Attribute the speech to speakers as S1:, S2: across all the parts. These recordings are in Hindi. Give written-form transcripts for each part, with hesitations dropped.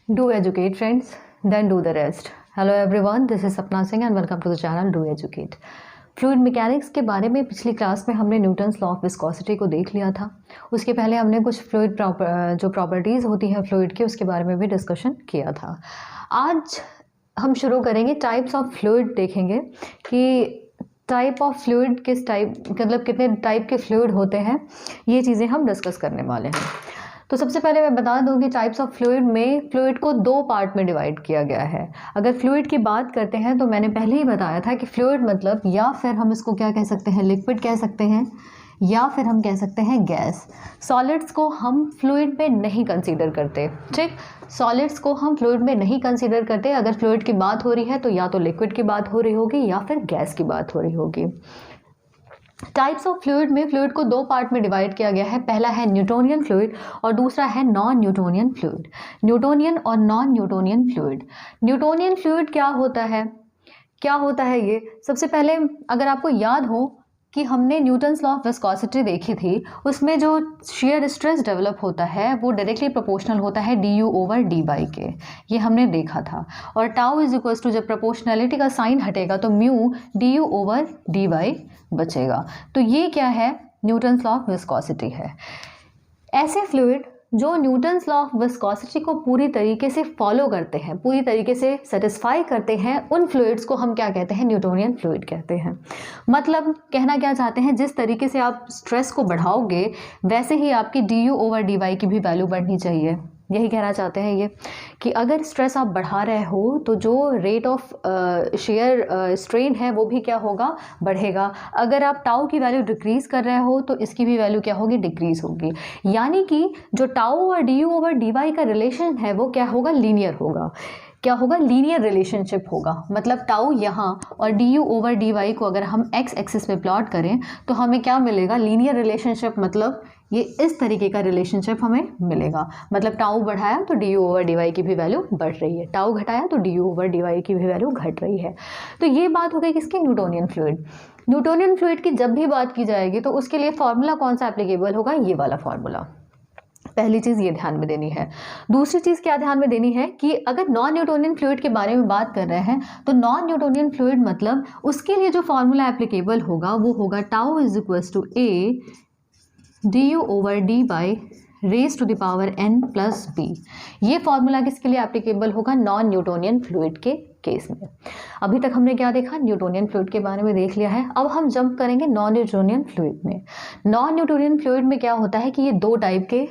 S1: Do educate friends, then do the rest. Hello everyone, this is Sapna Singh and welcome to the channel Do Educate. Fluid mechanics के बारे में पिछली क्लास में हमने न्यूटन्स लॉ ऑफ विस्कोसिटी को देख लिया था। उसके पहले हमने कुछ फ्लूइड जो प्रॉपर्टीज़ होती हैं फ्लूइड की उसके बारे में भी डिस्कशन किया था। आज हम शुरू करेंगे टाइप्स ऑफ फ्लूइड, देखेंगे कि टाइप ऑफ फ्लूइड किस टाइप, मतलब कितने टाइप के फ्लूइड होते हैं, ये चीज़ें हम डिस्कस करने वाले हैं। तो सबसे पहले मैं बता दूं कि टाइप्स ऑफ फ्लूइड में फ्लूइड को दो पार्ट में डिवाइड किया गया है। अगर फ्लूइड की बात करते हैं तो मैंने पहले ही बताया था कि फ्लूइड मतलब या फिर हम इसको क्या कह सकते हैं, लिक्विड कह सकते हैं, या फिर हम कह सकते हैं गैस। सॉलिड्स को हम फ्लूइड में नहीं कंसीडर करते, ठीक। सॉलिड्स को हम फ्लूइड में नहीं कंसीडर करते। अगर फ्लूइड की बात हो रही है तो या तो लिक्विड की बात हो रही होगी या फिर गैस की बात हो रही होगी। टाइप्स ऑफ फ्लूइड में फ्लूइड को दो पार्ट में डिवाइड किया गया है। पहला है न्यूटोनियन फ्लूइड और दूसरा है नॉन न्यूटोनियन फ्लूइड। न्यूटोनियन और non Newtonian fluid. Newtonian fluid क्या होता है, ये सबसे पहले अगर आपको याद हो कि हमने न्यूटन्स लॉ ऑफ विस्कोसिटी देखी थी, उसमें जो शेयर स्ट्रेस डेवलप होता है वो डायरेक्टली प्रोपोर्शनल होता है du ओवर dy के, ये हमने देखा था। और टाउ इज इक्वल्स टू, जब प्रोपोर्शनैलिटी का साइन हटेगा तो म्यू du ओवर dy बचेगा। तो ये क्या है, न्यूटन्स लॉ ऑफ विस्कोसिटी है। ऐसे फ्लूइड जो न्यूटन्स लॉ ऑफ विस्कोसिटी को पूरी तरीके से फॉलो करते हैं, पूरी तरीके से सेटिस्फाई करते हैं, उन फ्लूइड्स को हम क्या कहते हैं, न्यूटोनियन फ्लूइड कहते हैं। मतलब कहना क्या चाहते हैं, जिस तरीके से आप स्ट्रेस को बढ़ाओगे वैसे ही आपकी du ओवर dy की भी वैल्यू बढ़नी चाहिए। यही कहना चाहते हैं ये कि अगर स्ट्रेस आप बढ़ा रहे हो तो जो रेट ऑफ शेयर स्ट्रेन है वो भी क्या होगा, बढ़ेगा। अगर आप टाउ की वैल्यू डिक्रीज़ कर रहे हो तो इसकी भी वैल्यू क्या होगी, डिक्रीज़ होगी। यानी कि जो टाउ और du ओवर dy का रिलेशन है वो क्या होगा, लीनियर होगा। क्या होगा, लीनियर रिलेशनशिप होगा। मतलब टाउ यहाँ और du ओवर dy को अगर हम x एक्सिस पे प्लॉट करें तो हमें क्या मिलेगा, लीनियर रिलेशनशिप। मतलब ये इस तरीके का रिलेशनशिप हमें मिलेगा। मतलब टाउ बढ़ाया तो du ओवर dy की भी वैल्यू बढ़ रही है, टाउ घटाया तो du ओवर dy की भी वैल्यू घट रही है। तो ये बात हो गई किसकी, न्यूटोनियन फ्लूइड। न्यूटोनियन फ्लूइड की जब भी बात की जाएगी तो उसके लिए फॉर्मूला कौन सा एप्लीकेबल होगा, ये वाला फॉर्मूला। पहली चीज़ ये ध्यान में देनी है। दूसरी चीज़ क्या ध्यान में देनी है कि अगर नॉन न्यूटोनियन फ्लूइड के बारे में बात कर रहे हैं तो नॉन न्यूटोनियन फ्लूइड मतलब उसके लिए जो फॉर्मूला एप्लीकेबल होगा वो होगा tau is equals to a du over dy raise to the power n plus b। ये फॉर्मूला किसके लिए एप्लीकेबल होगा, नॉन न्यूटोनियन फ्लूइड के केस में। अभी तक हमने क्या देखा, न्यूटोनियन फ्लूइड के बारे में देख लिया है। अब हम जंप करेंगे नॉन न्यूटोनियन फ्लूइड में। नॉन न्यूटोनियन फ्लूइड में क्या होता है कि ये दो टाइप के,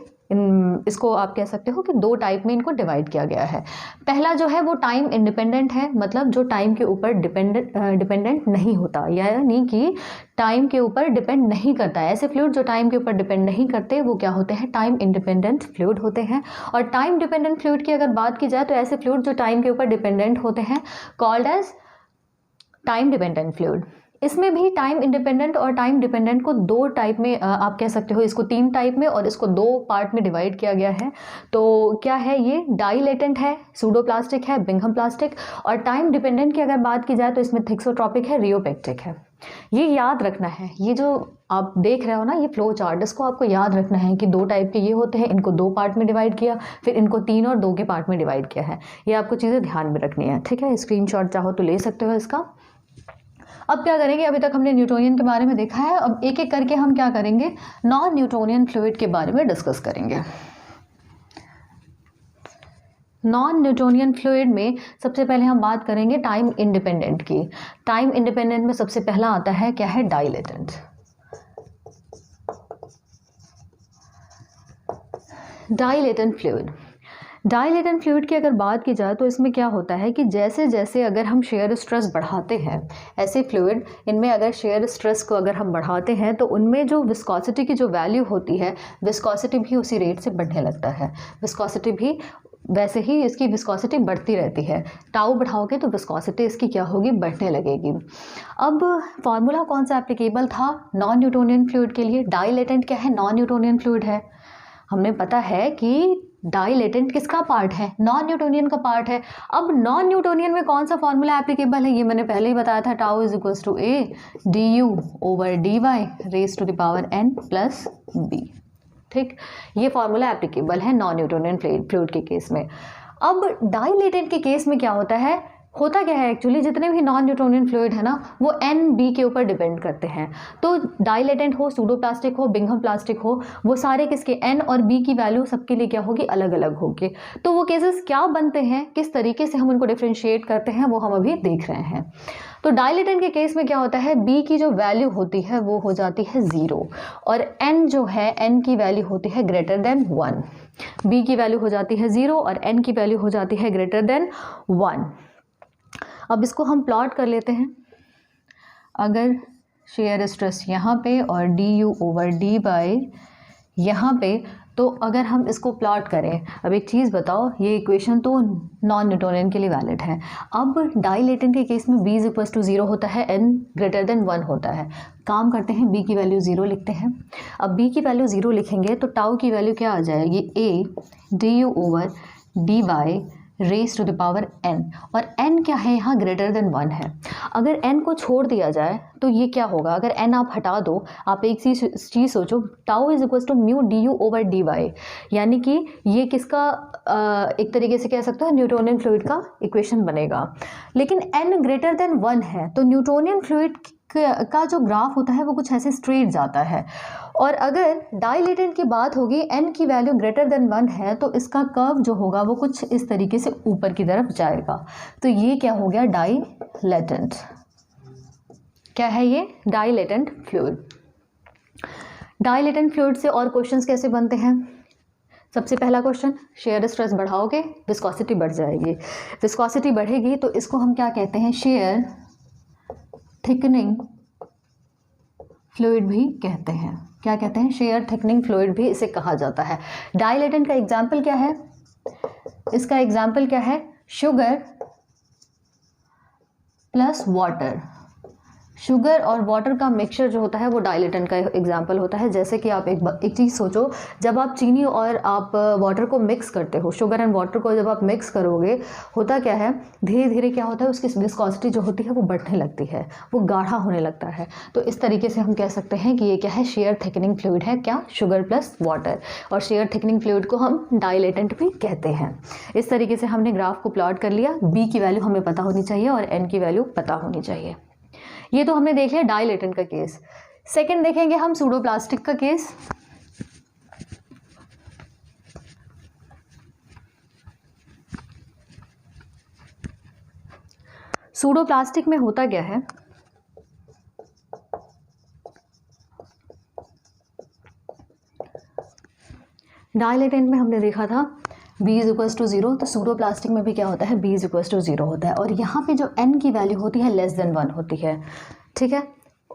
S1: इसको आप कह सकते हो कि दो टाइप में इनको डिवाइड किया गया है। पहला जो है वो टाइम इंडिपेंडेंट है, मतलब जो टाइम के ऊपर डिपेंडेंट नहीं होता, यानी कि टाइम के ऊपर डिपेंड नहीं करता है। ऐसे फ्लूइड जो टाइम के ऊपर डिपेंड नहीं करते वो क्या होते हैं, टाइम इंडिपेंडेंट फ्लूइड होते हैं। और टाइम डिपेंडेंट फ्लूइड की अगर बात की जाए तो ऐसे फ्लूइड जो टाइम के ऊपर डिपेंडेंट होते हैं called as time dependent fluid. इसमें भी टाइम इंडिपेंडेंट और टाइम डिपेंडेंट को दो टाइप में, आप कह सकते हो इसको तीन टाइप में, और इसको दो पार्ट में डिवाइड किया गया है। तो क्या है, ये डाइलेटेंट है, सूडोप्लास्टिक है, बिंघम प्लास्टिक। और टाइम डिपेंडेंट की अगर बात की जाए तो इसमें थिक्सोट्रॉपिक है, रियोपेक्टिक है। ये याद रखना है, ये जो आप देख रहे हो ना ये फ्लो चार्ट, इसको आपको याद रखना है कि दो टाइप के ये होते हैं, इनको दो पार्ट में डिवाइड किया, फिर इनको तीन और दो के पार्ट में डिवाइड किया है। ये आपको चीज़ें ध्यान में रखनी है, ठीक है। स्क्रीनशॉट चाहो तो ले सकते हो इसका। अब क्या करेंगे, अभी तक हमने न्यूटोनियन के बारे में देखा है, अब एक एक करके हम क्या करेंगे, नॉन न्यूटोनियन फ्लूइड के बारे में डिस्कस करेंगे। नॉन न्यूटोनियन फ्लूइड में सबसे पहले हम बात करेंगे टाइम इंडिपेंडेंट की। टाइम इंडिपेंडेंट में सबसे पहला आता है क्या है, dilatant. Dilatant fluid. Dilatant fluid की अगर बात की जाए तो इसमें क्या होता है कि जैसे जैसे अगर हम शेयर स्ट्रेस बढ़ाते हैं, ऐसे फ्लूइड इनमें अगर शेयर स्ट्रेस को अगर हम बढ़ाते हैं तो उनमें जो विस्कोसिटी की जो वैल्यू होती है, विस्कोसिटी भी उसी रेट से बढ़ने लगता है। विस्कोसिटी भी वैसे ही इसकी विस्कोसिटी बढ़ती रहती है। टाउ बढ़ाओगे तो विस्कोसिटी इसकी क्या होगी, बढ़ने लगेगी। अब फॉर्मूला कौन सा एप्लीकेबल था नॉन न्यूटोनियन फ्लूइड के लिए, डाइलेटेंट क्या है, नॉन न्यूटोनियन फ्लूइड है। हमने पता है कि डाइलेटेंट किसका पार्ट है, नॉन न्यूटोनियन का पार्ट है। अब नॉन न्यूटोनियन में कौन सा फॉर्मूला एप्लीकेबल है, ये मैंने पहले ही बताया था, tau is equals to a du over dy raise to the power n plus b। ठीक, ये फॉर्मूला एप्लीकेबल है नॉन न्यूटोनियन फ्लूइड के केस में। अब डाइलेटेंट के केस में क्या होता है एक्चुअली जितने भी नॉन न्यूटोनियन फ्लूइड है ना वो NB के ऊपर डिपेंड करते हैं। तो डाइलेटेंट हो, सूडोप्लास्टिक हो, बिंघम प्लास्टिक हो, वो सारे किसके N और B की वैल्यू सबके लिए क्या होगी, अलग अलग होगी। तो वो केसेस क्या बनते हैं, किस तरीके से हम उनको डिफ्रेंशिएट करते हैं, वो हम अभी देख रहे हैं। तो डाइलेटेंट के केस में क्या होता है, B की जो वैल्यू होती है वो हो जाती है 0 और N जो है N की वैल्यू होती है ग्रेटर देन 1। B की वैल्यू हो जाती है 0 और N की वैल्यू हो जाती है ग्रेटर देन 1। अब इसको हम प्लॉट कर लेते हैं। अगर शेयर स्ट्रेस यहाँ पे और du/dy यहाँ पे, तो अगर हम इसको प्लॉट करें, अब एक चीज़ बताओ, ये इक्वेशन तो नॉन न्यूटोनियन के लिए वैलिड है। अब डाइलेटेंट के केस में B = 0 होता है, N ग्रेटर देन 1 होता है। काम करते हैं, B की वैल्यू 0 लिखते हैं। अब B की वैल्यू 0 लिखेंगे तो टाउ की वैल्यू क्या आ जाएगी, A du/dy raise to the power n, और n क्या है यहाँ, ग्रेटर देन 1 है। अगर n को छोड़ दिया जाए तो ये क्या होगा, अगर n आप हटा दो, आप एक चीज़ सोचो, टाउ = म्यू du/dy, यानी कि ये किसका एक तरीके से कह सकते हो न्यूटोनियन फ्लूइड का इक्वेशन बनेगा। लेकिन n ग्रेटर देन 1 है तो न्यूटोनियन फ्लूइड का जो ग्राफ होता है वो कुछ ऐसे स्ट्रेट जाता है। और अगर डाइलेटेंट की बात होगी, n की वैल्यू ग्रेटर देन 1 है तो इसका कर्व जो होगा वो कुछ इस तरीके से ऊपर की तरफ जाएगा। तो ये क्या हो गया, डाइलेटेंट। क्या है ये, डाइलेटेंट फ्लूइड। डाइलेटेंट फ्लूइड से और क्वेश्चंस कैसे बनते हैं। सबसे पहला क्वेश्चन, शेयर स्ट्रेस बढ़ाओगे विस्कोसिटी बढ़ जाएगी, विस्कोसिटी बढ़ेगी तो इसको हम क्या कहते हैं, शेयर थिकनिंग फ्लूइड भी कहते हैं। क्या कहते हैं, शेयर थिकनिंग फ्लूइड भी इसे कहा जाता है। डाइलेटेंट का एग्जाम्पल क्या है, इसका एग्जाम्पल क्या है, शुगर प्लस वाटर। शुगर और वाटर का मिक्सचर जो होता है वो डाइलेटेंट का एग्जाम्पल होता है। जैसे कि आप एक चीज़ सोचो, जब आप चीनी और आप वाटर को मिक्स करते हो, शुगर एंड वाटर को जब आप मिक्स करोगे, होता क्या है, धीरे धीरे क्या होता है, उसकी विस्कोसिटी जो होती है वो बढ़ने लगती है, वो गाढ़ा होने लगता है। तो इस तरीके से हम कह सकते हैं कि ये क्या है, शेयर थिकनिंग फ्लूइड है, क्या, शुगर प्लस वाटर। और शेयर थिकनिंग फ्लूइड को हम डाइलेटेंट भी कहते हैं। इस तरीके से हमने ग्राफ को प्लॉट कर लिया। B की वैल्यू हमें पता होनी चाहिए और N की वैल्यू पता होनी चाहिए। ये तो हमने देख लिया डाइलेटेंट का केस। सेकंड देखेंगे हम सूडोप्लास्टिक का केस। सूडोप्लास्टिक में होता क्या है, डाइलेटेंट में हमने देखा था B = 0, तो सूडोप्लास्टिक में भी क्या होता है, B = 0 होता है। और यहाँ पे जो N की वैल्यू होती है लेस देन 1 होती है। ठीक है,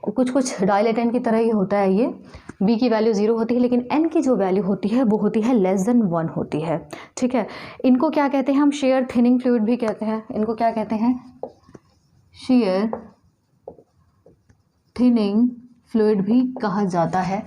S1: कुछ डाइलेटेंट की तरह ही होता है ये, B की वैल्यू 0 होती है लेकिन N की जो वैल्यू होती है वो होती है लेस देन 1 होती है। ठीक है, इनको क्या कहते हैं हम, शेयर थिनिंग फ्लूइड भी कहते हैं। इनको क्या कहते हैं, शेयर थिनिंग फ्लूइड भी कहा जाता है।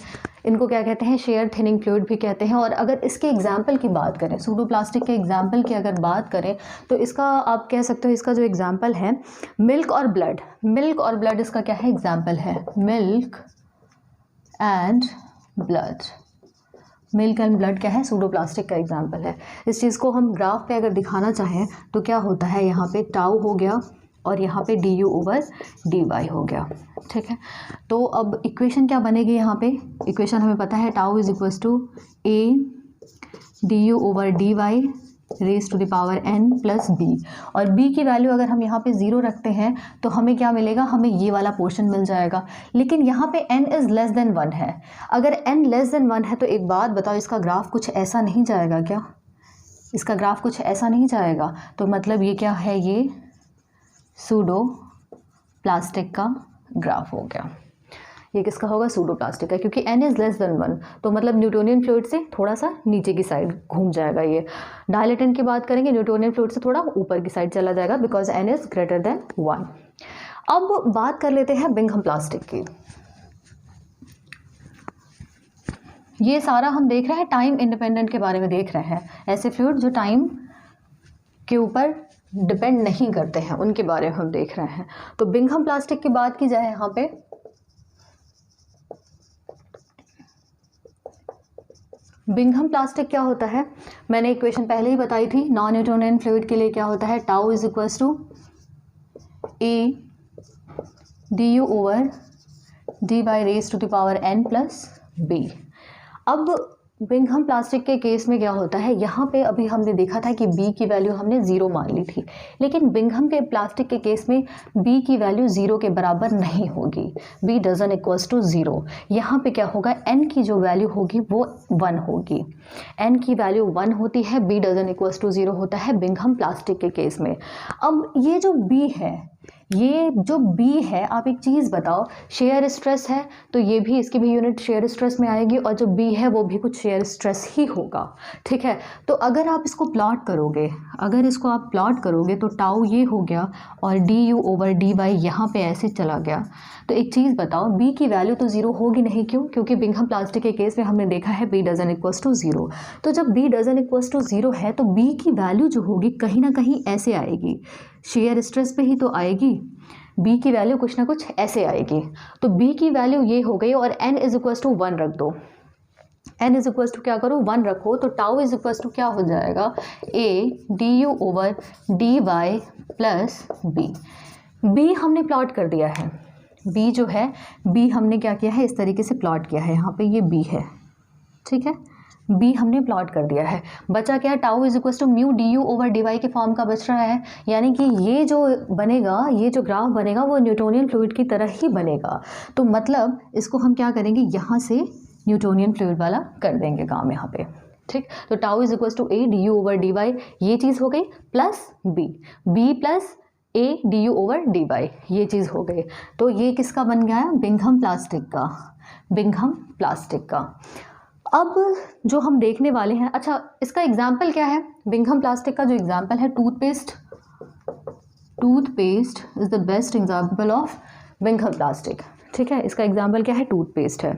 S1: इनको क्या कहते हैं, शेयर थिनिंग फ्लूइड भी कहते हैं। और अगर इसके एग्जाम्पल की बात करें, सूडोप्लास्टिक के एग्जाम्पल की अगर बात करें तो इसका आप कह सकते हो, इसका जो एग्जाम्पल है मिल्क और ब्लड, मिल्क और ब्लड इसका क्या है, एग्जाम्पल है, milk and blood. Milk and blood क्या है, सूडोप्लास्टिक का एग्जाम्पल है। इस चीज़ को हम ग्राफ पे अगर दिखाना चाहें तो क्या होता है, यहाँ पे टाउ हो गया और यहाँ पे du/dy हो गया। ठीक है, तो अब इक्वेशन क्या बनेगी, यहाँ पे इक्वेशन हमें पता है, tau = A du/dy raise to the power n + b। और b की वैल्यू अगर हम यहाँ पे 0 रखते हैं तो हमें क्या मिलेगा, हमें ये वाला पोर्शन मिल जाएगा। लेकिन यहाँ पे n इज़ लेस देन 1 है। अगर n लेस देन 1 है तो एक बात बताओ, इसका ग्राफ कुछ ऐसा नहीं जाएगा क्या, इसका ग्राफ कुछ ऐसा नहीं जाएगा। तो मतलब ये क्या है, ये सूडो प्लास्टिक का ग्राफ हो गया। ये किसका होगा, सूडोप्लास्टिक का, क्योंकि n इज़ लेस देन 1, तो मतलब न्यूटोनियन फ्लूइड से थोड़ा सा नीचे की साइड घूम जाएगा। ये डाइलेटेंट की बात करेंगे, न्यूटोनियन फ्लूइड से थोड़ा ऊपर की साइड चला जाएगा, because n is greater than 1। अब बात कर लेते हैं बिंघम प्लास्टिक की। ये सारा हम देख रहे हैं टाइम इंडिपेंडेंट के बारे में देख रहे हैं, ऐसे फ्लूइड जो टाइम के ऊपर डिपेंड नहीं करते हैं उनके बारे में हम देख रहे हैं। तो बिंघम प्लास्टिक की बात की जाए, यहाँ पे बिंघम प्लास्टिक क्या होता है, मैंने इक्वेशन पहले ही बताई थी, नॉन न्यूटोनियन फ्लूइड के लिए क्या होता है, tau is equals to A D U over D Y raise to the power n plus B. अब बिंघम प्लास्टिक के केस में क्या होता है, यहाँ पे अभी हमने देखा था कि b की वैल्यू हमने 0 मान ली थी, लेकिन बिंघम के प्लास्टिक के केस में b की वैल्यू 0 के बराबर नहीं होगी, b डजन इक्वल्स टू 0। यहाँ पे क्या होगा, n की जो वैल्यू होगी वो 1 होगी, n की वैल्यू 1 होती है, b डजन इक्वल्स टू 0 होता है बिंघम प्लास्टिक के केस में। अब ये जो b है, ये जो B है, आप एक चीज़ बताओ, शेयर स्ट्रेस है तो ये भी, इसकी भी यूनिट शेयर स्ट्रेस में आएगी, और जो B है वो भी कुछ शेयर स्ट्रेस ही होगा, ठीक है। तो अगर आप इसको प्लॉट करोगे, अगर इसको आप प्लॉट करोगे तो टाउ ये हो गया और D U over D Y यहाँ पर ऐसे चला गया। तो एक चीज़ बताओ, B की वैल्यू तो 0 होगी नहीं, क्यों, क्योंकि बिंघम प्लास्टिक के केस में हमने देखा है B डजन इक्वल्स टू 0। तो जब B डजन इक्वल्स टू 0 है तो B की वैल्यू जो होगी कहीं ना कहीं ऐसे आएगी, शेयर स्ट्रेस पे ही तो आएगी, b की वैल्यू कुछ ना कुछ ऐसे आएगी। तो b की वैल्यू ये हो गई, और n इज इक्वल्स टू 1 रख दो, n इज इक्वल्स टू क्या करो, 1 रखो, तो टाउ इज इक्वल्स टू क्या हो जाएगा, a D U over D Y plus B. b हमने प्लॉट कर दिया है, b जो है, b हमने क्या किया है, इस तरीके से प्लॉट किया है, यहाँ पे ये b है, ठीक है, b हमने प्लॉट कर दिया है। बचा क्या, tau is equals to mu D U over D Y के फॉर्म का बच रहा है, यानी कि ये जो बनेगा, ये जो ग्राफ बनेगा वो न्यूटोनियन फ्लूइड की तरह ही बनेगा। तो मतलब इसको हम क्या करेंगे, यहाँ से न्यूटोनियन फ्लूइड वाला कर देंगे काम यहाँ पे, ठीक। तो tau is equals to A D U over D Y, ये चीज़ हो गई, plus B plus A D U over D Y, ये चीज़ हो गई। तो ये किसका बन गया है, बिंघम प्लास्टिक का, बिंघम प्लास्टिक का। अब जो हम देखने वाले हैं, अच्छा इसका एग्जाम्पल क्या है, बिंघम प्लास्टिक का जो एग्जाम्पल है, toothpaste is the best example of Bingham plastic, ठीक है। इसका एग्जाम्पल क्या है, टूथपेस्ट है।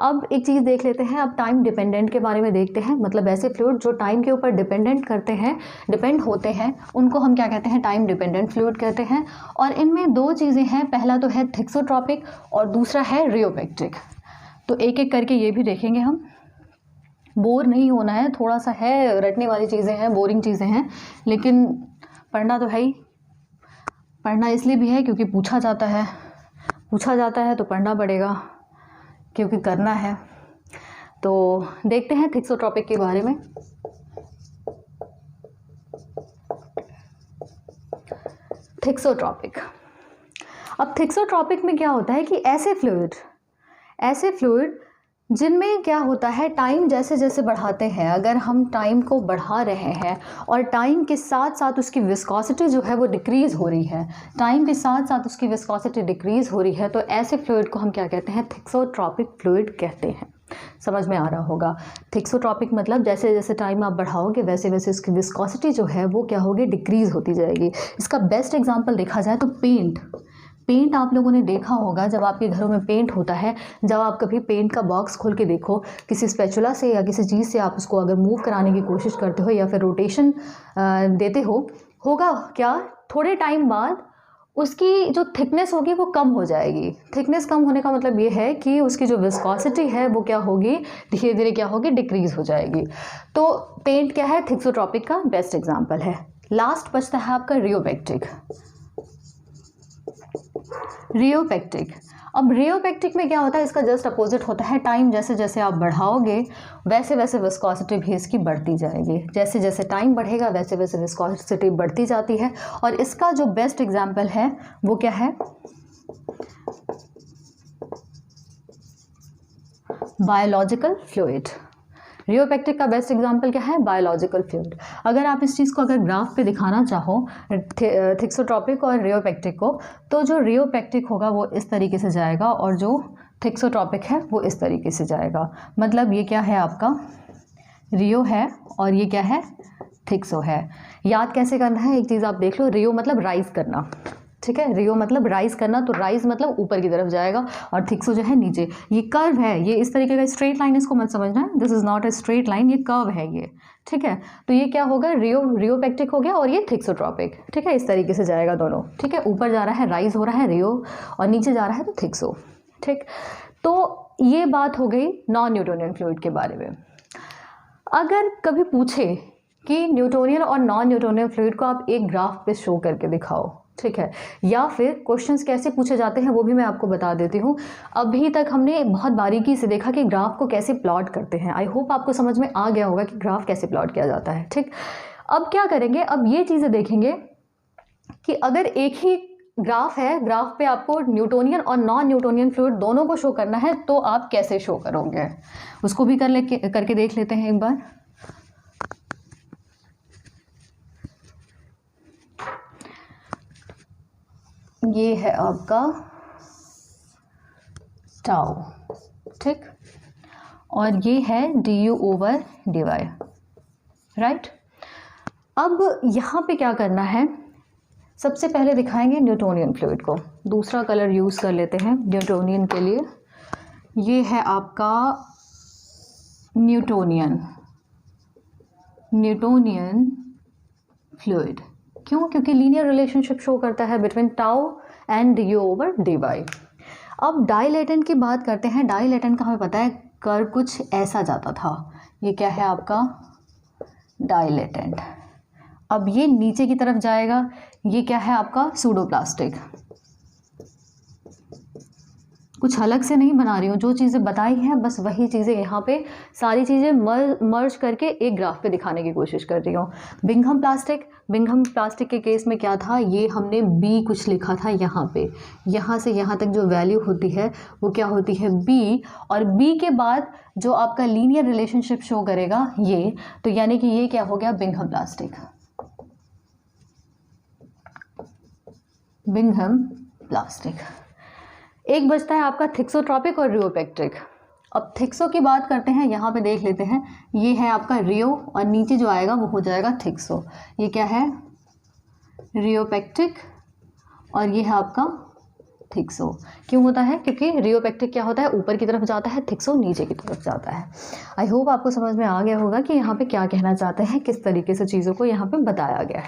S1: अब एक चीज़ देख लेते हैं, अब टाइम डिपेंडेंट के बारे में देखते हैं, मतलब ऐसे फ्लूइड जो टाइम के ऊपर डिपेंड होते हैं उनको हम क्या कहते हैं, टाइम डिपेंडेंट फ्लूइड कहते हैं। और इनमें दो चीज़ें हैं, पहला तो है थिक्सोट्रॉपिक और दूसरा है रियोपेक्टिक। तो एक एक करके ये भी देखेंगे हम, बोर नहीं होना है, थोड़ा सा है, रटने वाली चीज़ें हैं, बोरिंग चीज़ें हैं, लेकिन पढ़ना तो है ही। पढ़ना इसलिए भी है क्योंकि पूछा जाता है तो पढ़ना पड़ेगा, क्योंकि करना है। तो देखते हैं थिक्सोट्रॉपिक के बारे में। थिक्सोट्रॉपिक, अब थिक्सोट्रॉपिक में क्या होता है कि ऐसे फ्लूइड जिनमें क्या होता है, टाइम जैसे जैसे बढ़ाते हैं, अगर हम टाइम को बढ़ा रहे हैं और टाइम के साथ साथ उसकी विस्कोसिटी जो है वो डिक्रीज़ हो रही है, तो ऐसे फ्लूइड को हम क्या कहते हैं, थिक्सोट्रॉपिक फ्लूइड कहते हैं। समझ में आ रहा होगा, थिक्सोट्रॉपिक मतलब जैसे जैसे टाइम आप बढ़ाओगे वैसे वैसे उसकी विस्कोसिटी जो है वो क्या होगी, डिक्रीज़ होती जाएगी। इसका बेस्ट एग्जाम्पल देखा जाए तो पेंट आप लोगों ने देखा होगा, जब आपके घरों में पेंट होता है, जब आप कभी पेंट का बॉक्स खोल के देखो, किसी स्पैचुला से या किसी चीज़ से आप उसको अगर मूव कराने की कोशिश करते हो या फिर रोटेशन देते हो, होगा क्या, थोड़े टाइम बाद उसकी जो थिकनेस होगी वो कम हो जाएगी। थिकनेस कम होने का मतलब ये है कि उसकी जो विस्कोसिटी है वो क्या होगी, धीरे धीरे क्या होगी, डिक्रीज़ हो जाएगी। तो पेंट क्या है, थिक्सोट्रॉपिक का बेस्ट एग्जाम्पल है। लास्ट बचता है आपका रियोपेक्टिक। अब रियोपेक्टिक में क्या होता है, इसका जस्ट अपोजिट होता है, टाइम जैसे जैसे आप बढ़ाओगे वैसे वैसे विस्कोसिटी भी इसकी बढ़ती जाएगी, जैसे जैसे टाइम बढ़ेगा वैसे वैसे विस्कोसिटी बढ़ती जाती है। और इसका जो बेस्ट एग्जाम्पल है वो क्या है, बायोलॉजिकल फ्लूइड। रियोपेक्टिक का बेस्ट एग्जाम्पल क्या है, बायोलॉजिकल फ्लूइड। अगर आप इस चीज़ को अगर ग्राफ पे दिखाना चाहो, थिक्सोट्रॉपिक और रियोपेक्टिक को, तो जो रियोपेक्टिक होगा वो इस तरीके से जाएगा और जो थिक्सोट्रॉपिक है वो इस तरीके से जाएगा। मतलब ये क्या है, आपका रियो है और ये क्या है, थिक्सो है। याद कैसे करना है, एक चीज़ आप देख लो, रियो मतलब राइज करना, ठीक है, रियो मतलब राइज करना, तो राइज मतलब ऊपर की तरफ जाएगा और थिक्सो जो है नीचे। ये कर्व है, ये इस तरीके का स्ट्रेट लाइन, इसको मत समझना है, this is not a straight line, ये कर्व है ये, ठीक है। तो ये क्या होगा, रियोपेक्टिक हो गया और ये थिक्सोट्रॉपिक, ठीक है, इस तरीके से जाएगा दोनों, ठीक है। ऊपर जा रहा है राइज हो रहा है रियो और नीचे जा रहा है तो थिक्सो, ठीक। तो ये बात हो गई नॉन न्यूटोनियन फ्लूइड के बारे में। अगर कभी पूछे कि न्यूटोनियन और नॉन न्यूटोनियन फ्लूइड को आप एक ग्राफ पे शो करके दिखाओ, ठीक है, या फिर क्वेश्चंस कैसे पूछे जाते हैं वो भी मैं आपको बता देती हूँ। अभी तक हमने बहुत बारीकी से देखा कि ग्राफ को कैसे प्लॉट करते हैं। आई होप आपको समझ में आ गया होगा कि ग्राफ कैसे प्लॉट किया जाता है, ठीक। अब क्या करेंगे, अब ये चीज़ें देखेंगे कि अगर एक ही ग्राफ है, ग्राफ पे आपको न्यूटोनियन और नॉन न्यूटोनियन फ्लूइड दोनों को शो करना है तो आप कैसे शो करोगे, उसको भी करके देख लेते हैं एक बार। ये है आपका टाउ, ठीक, और ये है du/dy, राइट। अब यहाँ पे क्या करना है, सबसे पहले दिखाएंगे न्यूटोनियन फ्लूइड को। दूसरा कलर यूज़ कर लेते हैं न्यूटोनियन के लिए। ये है आपका न्यूटोनियन फ्लूइड। क्यों? क्योंकि लीनियर रिलेशनशिप शो करता है बिटवीन टाउ एंड du/dy। अब डाइलेटेंट की बात करते हैं। डाइलेटेंट का हमें पता है कर्व कुछ ऐसा जाता था। ये क्या है आपका डाइलेटेंट। अब ये नीचे की तरफ जाएगा। ये क्या है आपका सूडोप्लास्टिक। कुछ अलग से नहीं बना रही हूँ, जो चीज़ें बताई हैं बस वही चीज़ें यहाँ पे सारी चीज़ें मर्ज करके एक ग्राफ पे दिखाने की कोशिश कर रही हूँ। बिंघम प्लास्टिक के केस में क्या था, ये हमने बी कुछ लिखा था यहाँ पे। यहाँ से यहाँ तक जो वैल्यू होती है वो क्या होती है बी, और बी के बाद जो आपका लीनियर रिलेशनशिप शो करेगा ये, तो यानी कि ये क्या हो गया बिंघम प्लास्टिक। एक बचता है आपका थिक्सोट्रॉपिक और रियोपेक्ट्रिक। अब थिक्सो की बात करते हैं, यहाँ पे देख लेते हैं। ये है आपका रियो और नीचे जो आएगा वो हो जाएगा थिक्सो। ये क्या है रियोपेक्ट्रिक और ये है आपका थिक्सो। क्यों होता है? क्योंकि रियोपेक्ट्रिक क्या होता है ऊपर की तरफ जाता है, थिक्सो नीचे की तरफ जाता है। आई होप आपको समझ में आ गया होगा कि यहाँ पे क्या कहना चाहते हैं, किस तरीके से चीज़ों को यहाँ पे बताया गया है।